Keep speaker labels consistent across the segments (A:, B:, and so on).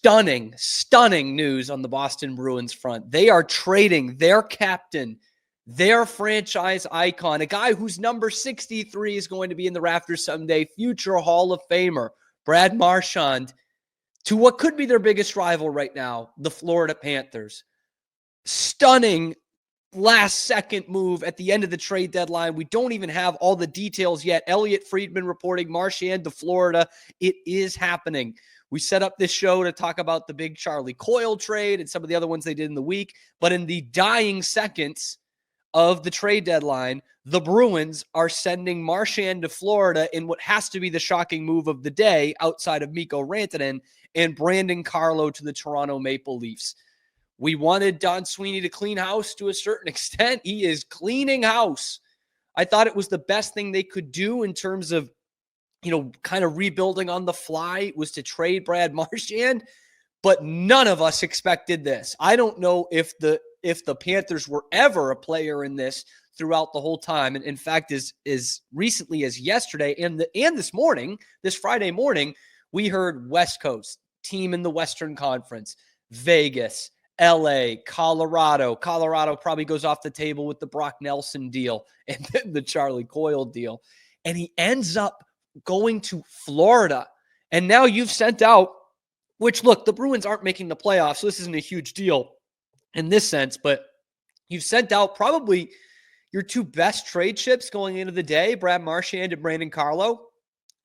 A: stunning news on the Boston Bruins front. They are trading their captain, their franchise icon, a guy whose number 63 is going to be in the rafters someday, future Hall of Famer, Brad Marchand, to what could be their biggest rival right now, the Florida Panthers. Stunning last-second move at the end of the trade deadline. We don't even have all the details yet. Elliot Friedman reporting Marchand to Florida. It is happening. We set up this show to talk about the big Charlie Coyle trade and some of the other ones they did in the week. But in the dying seconds of the trade deadline, the Bruins are sending Marchand to Florida in what has to be the shocking move of the day outside of Mikko Rantanen, and Brandon Carlo to the Toronto Maple Leafs. We wanted Don Sweeney to clean house to a certain extent. He is cleaning house. I thought it was the best thing they could do in terms of, kind of rebuilding on the fly, was to trade Brad Marchand, but none of us expected this. I don't know if the Panthers were ever a player in this throughout the whole time. And in fact, as recently as yesterday and this morning, this Friday morning, we heard West Coast, team in the Western Conference, Vegas, LA, Colorado. Colorado probably goes off the table with the Brock Nelson deal and then the Charlie Coyle deal. And he ends up going to Florida. And now you've sent out, which, look, the Bruins aren't making the playoffs, so this isn't a huge deal in this sense, but you've sent out probably your two best trade chips going into the day, Brad Marchand and Brandon Carlo,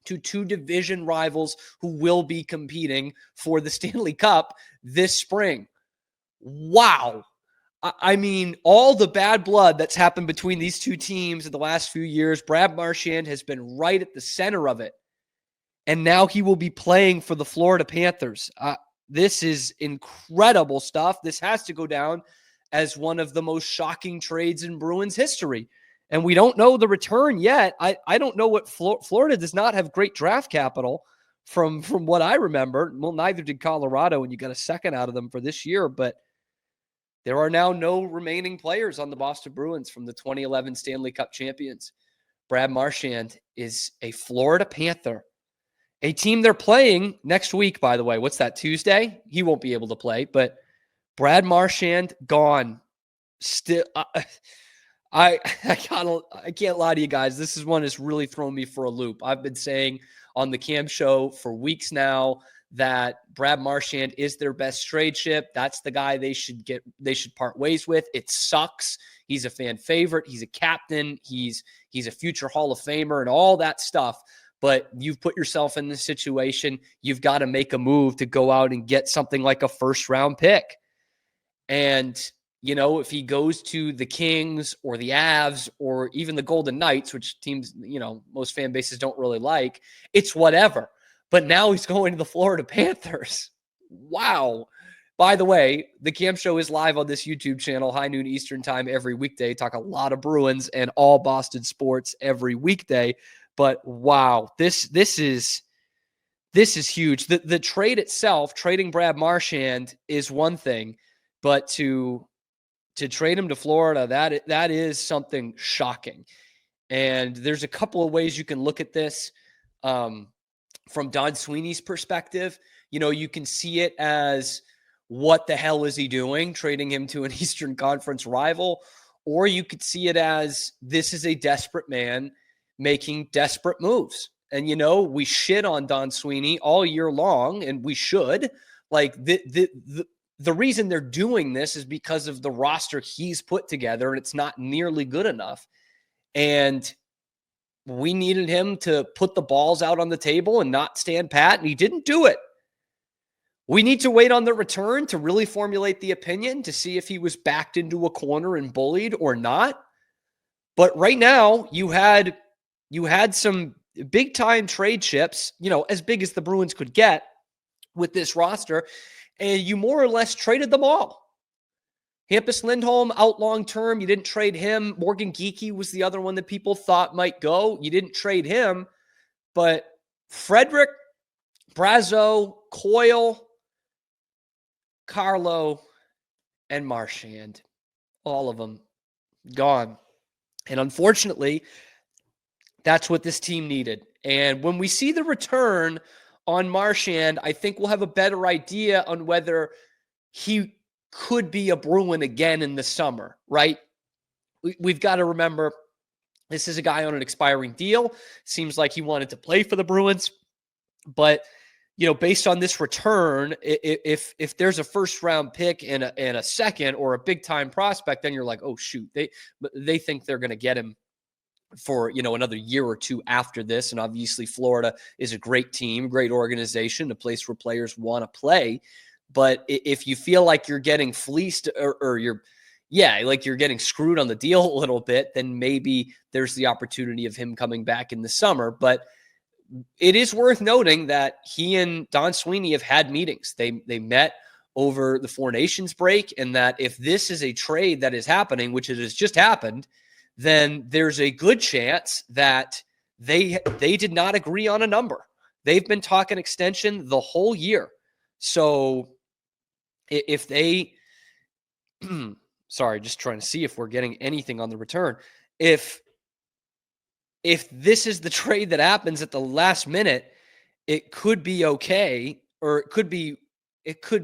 A: to two division rivals who will be competing for the Stanley Cup this spring. Wow. I mean, all the bad blood that's happened between these two teams in the last few years, Brad Marchand has been right at the center of it. And now he will be playing for the Florida Panthers. This is incredible stuff. This has to go down as one of the most shocking trades in Bruins history. And we don't know the return yet. I don't know what Florida does not have great draft capital from what I remember. Well, neither did Colorado, and you got a second out of them for this year. But there are now no remaining players on the Boston Bruins from the 2011 Stanley Cup champions. Brad Marchand is a Florida Panther, a team they're playing next week, by the way. What's that, Tuesday? He won't be able to play, but Brad Marchand gone. Still, I can't lie to you guys. This is one that's really thrown me for a loop. I've been saying on the Cam Show for weeks now that Brad Marchand is their best trade chip. That's the guy they should part ways with. It sucks. He's a fan favorite. He's a captain. He's a future Hall of Famer and all that stuff. But you've put yourself in this situation. You've got to make a move to go out and get something like a first-round pick. And, if he goes to the Kings or the Avs or even the Golden Knights, which teams, most fan bases don't really like, it's whatever. But now he's going to the Florida Panthers. Wow. By the way, the Cam Show is live on this YouTube channel, high noon Eastern time every weekday. Talk a lot of Bruins and all Boston sports every weekday. But wow, this is huge. The trade itself, trading Brad Marchand, is one thing, but to trade him to Florida, that is something shocking. And there's a couple of ways you can look at this. From Don Sweeney's perspective, you can see it as, what the hell is he doing, trading him to an Eastern Conference rival? Or you could see it as, this is a desperate man making desperate moves. And, we shit on Don Sweeney all year long, and we should. Like, the reason they're doing this is because of the roster he's put together, and it's not nearly good enough. And we needed him to put the balls out on the table and not stand pat, and he didn't do it. We need to wait on the return to really formulate the opinion to see if he was backed into a corner and bullied or not. But right now, you had some big-time trade chips, as big as the Bruins could get with this roster, and you more or less traded them all. Hampus Lindholm out long-term. You didn't trade him. Morgan Geekie was the other one that people thought might go. You didn't trade him. But Frederick, Brazeau, Coyle, Carlo, and Marchand, all of them gone. And unfortunately, that's what this team needed. And when we see the return on Marchand, I think we'll have a better idea on whether he could be a Bruin again in the summer, right? We've got to remember this is a guy on an expiring deal. Seems like he wanted to play for the Bruins, but based on this return, if there's a first round pick and a second or a big time prospect, then you're like, oh shoot, they think they're going to get him for another year or two after this. And obviously Florida is a great team, great organization, a place where players want to play. But if you feel like you're getting fleeced or you're getting screwed on the deal a little bit, then maybe there's the opportunity of him coming back in the summer. But it is worth noting that he and Don Sweeney have had meetings. They met over the Four Nations break, and that if this is a trade that is happening, which it has just happened, then there's a good chance that they did not agree on a number. They've been talking extension the whole year. So if they sorry, just trying to see if we're getting anything on the return. If this is the trade that happens at the last minute, it could be okay, or it could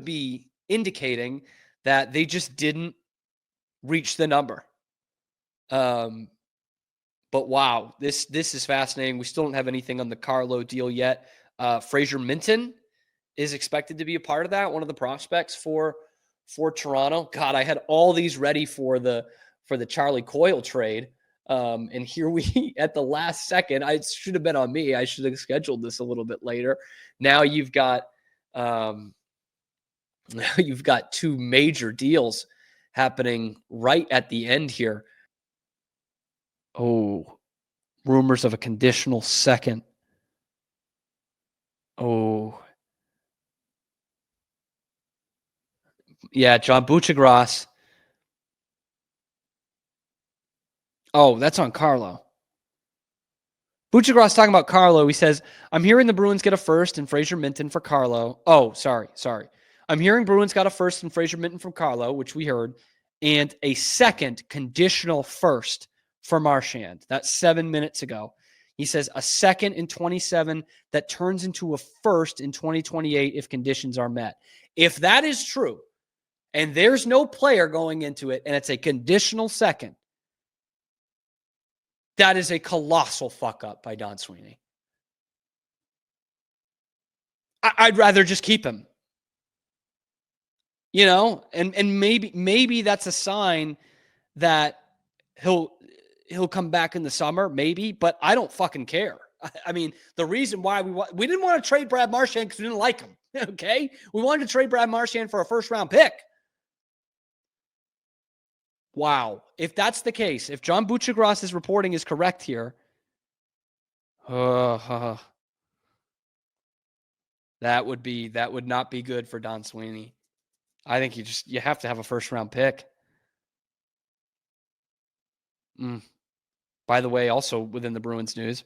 A: be indicating that they just didn't reach the number. But wow, this is fascinating. We still don't have anything on the Carlo deal yet. Fraser Minton is expected to be a part of that, one of the prospects for Toronto. God, I had all these ready for the Charlie Coyle trade. And here we, at the last second, it should have been on me. I should have scheduled this a little bit later. Now you've got two major deals happening right at the end here. Oh, rumors of a conditional second. Oh, yeah, John Buchagras. Oh, that's on Carlo. Buchagras talking about Carlo. He says, I'm hearing the Bruins get a first and Fraser Minton for Carlo. Oh, sorry. I'm hearing Bruins got a first and Fraser Minton from Carlo, which we heard, and a second conditional first for Marchand. That's 7 minutes ago. He says a second in 27 that turns into a first in 2028 if conditions are met. If that is true, and there's no player going into it, and it's a conditional second, that is a colossal fuck up by Don Sweeney. I'd rather just keep him. And maybe that's a sign that he'll come back in the summer, maybe, but I don't fucking care. I mean, the reason why we didn't want to trade Brad Marchand because we didn't like him. Okay? We wanted to trade Brad Marchand for a first round pick. Wow. If that's the case, if John Buchagras' reporting is correct here, that would not be good for Don Sweeney. I think you have to have a first round pick. By the way, also within the Bruins news,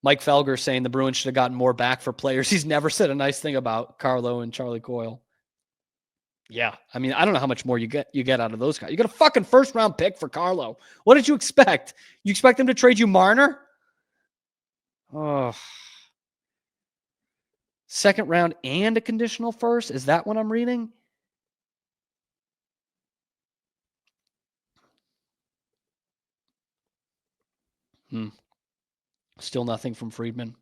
A: Mike Felger saying the Bruins should have gotten more back for players he's never said a nice thing about, Carlo and Charlie Coyle. Yeah, I mean, I don't know how much more you get out of those guys. You got a fucking first round pick for Carlo. What did you expect? You expect them to trade you Marner? Oh, second round and a conditional first? Is that what I'm reading? Still nothing from Friedman.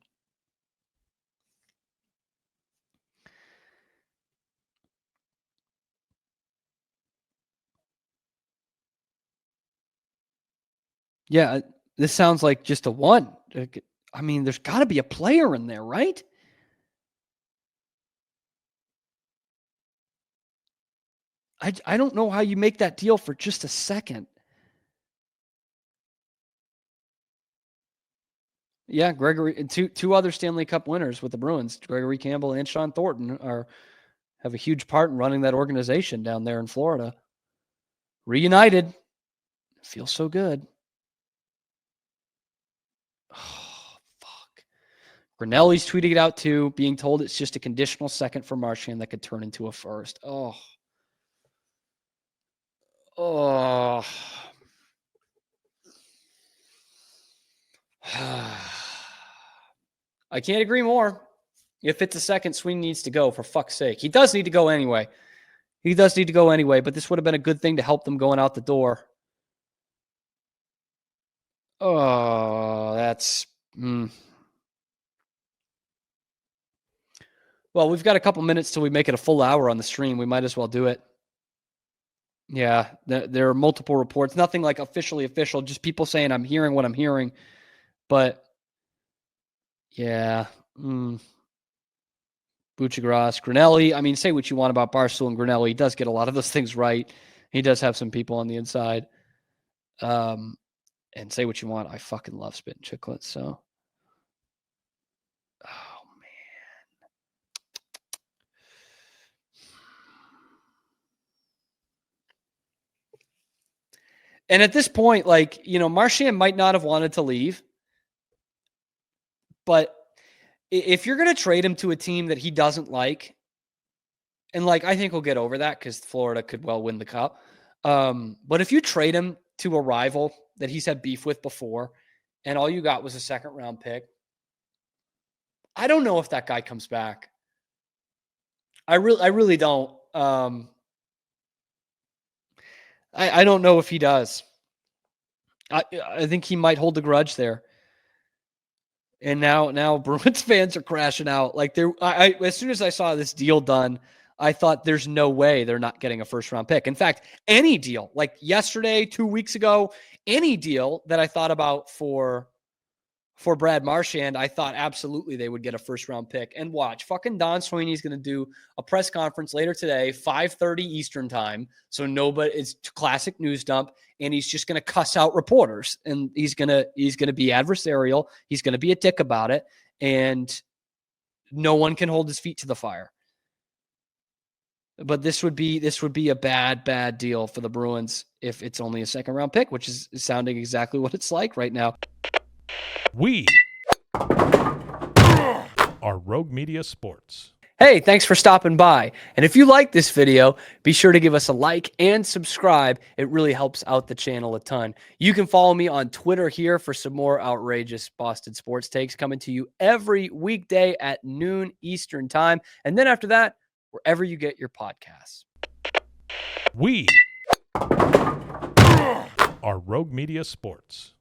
A: Yeah, this sounds like just a one. I mean, there's got to be a player in there, right? I don't know how you make that deal for just a second. Yeah, Gregory and two other Stanley Cup winners with the Bruins, Gregory Campbell and Sean Thornton, have a huge part in running that organization down there in Florida. Reunited. Feels so good. Oh, fuck. Grinelli's tweeting it out too, being told it's just a conditional second for Marchand that could turn into a first. Oh. I can't agree more. If it's a second, Sweeney needs to go, for fuck's sake. He does need to go anyway. He does need to go anyway, but this would have been a good thing to help them going out the door. Oh, that's... Well, we've got a couple minutes till we make it a full hour on the stream. We might as well do it. Yeah, there are multiple reports. Nothing like officially official, just people saying I'm hearing what I'm hearing. But, yeah... Buccigross, Grinelli. I mean, say what you want about Barstool and Grinelli. He does get a lot of those things right. He does have some people on the inside. And say what you want. I fucking love Spit and Chicklets. So, oh, man. And at this point, like, Marchand might not have wanted to leave. But if you're going to trade him to a team that he doesn't like, and like, I think we'll get over that because Florida could well win the cup. But if you trade him to a rival that he's had beef with before, and all you got was a second-round pick, I don't know if that guy comes back. I really don't. I don't know if he does. I think he might hold a grudge there. And now Bruins fans are crashing out. Like as soon as I saw this deal done, I thought there's no way they're not getting a first-round pick. In fact, any deal, like yesterday, 2 weeks ago, any deal that I thought about for Brad Marchand, I thought absolutely they would get a first-round pick. And watch, fucking Don Sweeney's going to do a press conference later today, 5:30 Eastern time. So it's classic news dump, and he's just going to cuss out reporters, and he's going to be adversarial. He's going to be a dick about it, and no one can hold his feet to the fire. But this would be a bad deal for the Bruins if it's only a second-round pick, which is sounding exactly what it's like right now.
B: We are Rogue Media Sports.
A: Hey, thanks for stopping by. And if you like this video, be sure to give us a like and subscribe. It really helps out the channel a ton. You can follow me on Twitter here for some more outrageous Boston sports takes coming to you every weekday at noon Eastern time. And then after that, wherever you get your podcasts.
B: We are Rogue Media Sports.